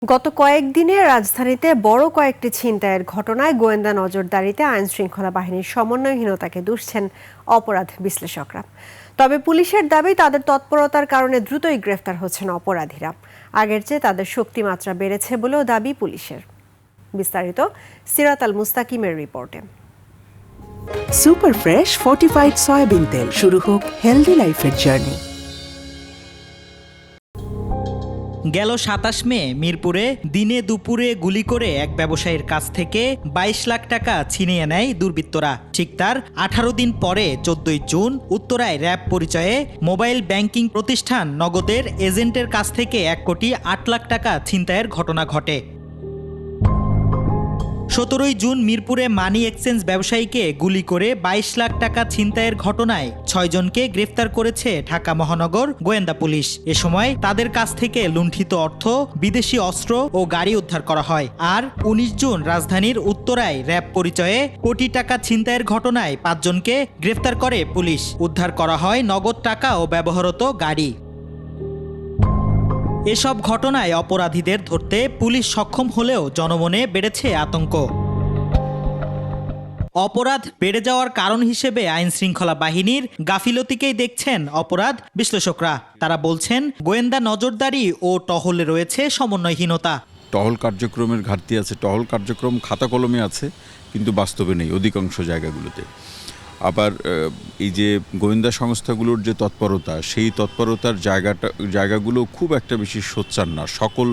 গত কয়েকদিনে রাজধানীতে বড় কয়েকটি ছিনতাইয়ের ঘটনায় গোয়েন্দা নজরদারিতে আইনশৃঙ্খলা বাহিনীর সমন্বয়হীনতাকে দুষছেন অপরাধ বিশ্লেষকরা। তবে পুলিশের দাবি তাদের তৎপরতার কারণে দ্রুতই গ্রেফতার হচ্ছেন অপরাধীরা। আগের চেয়ে তাদের শক্তিমাত্রা বেড়েছে বলেও দাবি পুলিশের। বিস্তারিত সিরাত আল মুস্তাকিমের রিপোর্টে। সুপার ফ্রেশ ফর্টিফাইড সয়াবিন তেল, শুরু হোক হেলদি লাইফের জার্নি। গেল ২৭ মে মিরপুরে দিনে দুপুরে গুলি করে এক ব্যবসায়ীর কাছ থেকে ২২ লাখ টাকা ছিনিয়ে নেয় দুর্বৃত্তরা। ঠিক তার ১৮ দিন পরে ১৪ই জুন উত্তরায় র্যাব পরিচয়ে মোবাইল ব্যাংকিং প্রতিষ্ঠান নগদের এজেন্টের কাছ থেকে ১,৮,০০,০০০ টাকা ছিনতাইয়ের ঘটনা ঘটে। ১৭ই জুন মিরপুরে মানি এক্সচেঞ্জ ব্যবসায়ীকে গুলি করে ২২ লাখ টাকা ছিনতাইয়ের ঘটনায় ৬ জনকে গ্রেফতার করেছে ঢাকা মহানগর গোয়েন্দা পুলিশ। এ সময় তাদের কাছ থেকে লুণ্ঠিত অর্থ, বিদেশি অস্ত্র ও গাড়ি উদ্ধার করা হয়। আর ১৯ জুন রাজধানীর উত্তরায় র্যাব পরিচয়ে কোটি টাকা ছিনতাইয়ের ঘটনায় ৫ জনকে গ্রেফতার করে পুলিশ। উদ্ধার করা হয় নগদ টাকা ও ব্যবহৃত গাড়ি। এসব ঘটনায় অপরাধীদের ধরতে পুলিশ সক্ষম হলেও জনমনে বেড়েছে আতঙ্ক। অপরাধ বেড়ে যাওয়ার কারণ হিসেবে আইনশৃঙ্খলা বাহিনীর গাফিলতিকেই দেখছেন অপরাধ বিশ্লেষকরা। তারা বলছেন, গোয়েন্দা নজরদারি ও টহলে রয়েছে সমন্বয়হীনতা। টহল কার্যক্রমের ঘাটতি আছে, টহল কার্যক্রম খাতা কলমে আছে কিন্তু বাস্তবে নেই অধিকাংশ জায়গাগুলোতে। আবার এই যে গোয়েন্দা সংস্থাগুলোর যে তৎপরতা, সেই তৎপরতার জায়গাগুলো খুব একটা বেশি সোচ্চার না সকল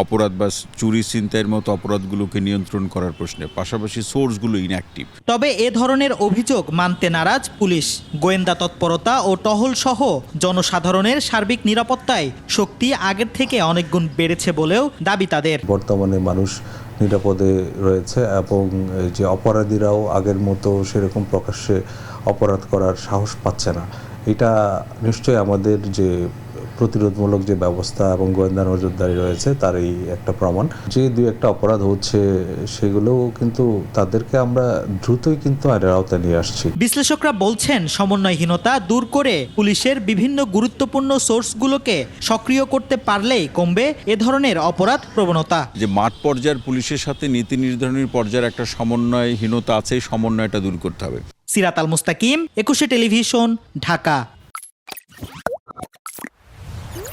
অপরাধ বা চুরি ছিনতাইয়ের মতো অপরাধগুলোকে নিয়ন্ত্রণ করার প্রশ্নে। পাশাপাশি সোর্সগুলো ইনঅ্যাক্টিভ। তবে এ ধরনের অভিযোগ মানতে নারাজ পুলিশ। গোয়েন্দা তৎপরতা ও টহল সহ জনসাধারণের সার্বিক নিরাপত্তায় শক্তি আগের থেকে অনেক গুণ বেড়েছে বলেও দাবি তাদের। বর্তমানে মানুষ নিরাপদে রয়েছে এবং যে অপরাধীরাও আগের মতো সেরকম প্রকাশ্যে অপরাধ করার সাহস পাচ্ছে না। এটা নিশ্চয়ই আমাদের যে প্রতিরোধমূলক যে ব্যবস্থা এবং গোয়েন্দা নজরদারি রয়েছে তারই একটা প্রমাণ। যে দুই একটা অপরাধ হচ্ছে সেগুলো কিন্তু তাদেরকে আমরা দ্রুতই কিন্তু আইনের আওতায় নিয়ে আসছি। বিশ্লেষকরা বলছেন, সমন্বয়হীনতা দূর করে পুলিশের বিভিন্ন গুরুত্বপূর্ণ সোর্সগুলোকে সক্রিয় করতে পারলেই কমবে এ ধরনের অপরাধ প্রবণতা। যে মাঠ পর্যায়ের পুলিশের সাথে নীতি নির্ধারণের পর্যায়ের একটা সমন্বয়হীনতা আছে, এই সমন্বয়টা দূর করতে হবে। সিরাত আল মুস্তাকিম, ২১ টেলিভিশন, ঢাকা।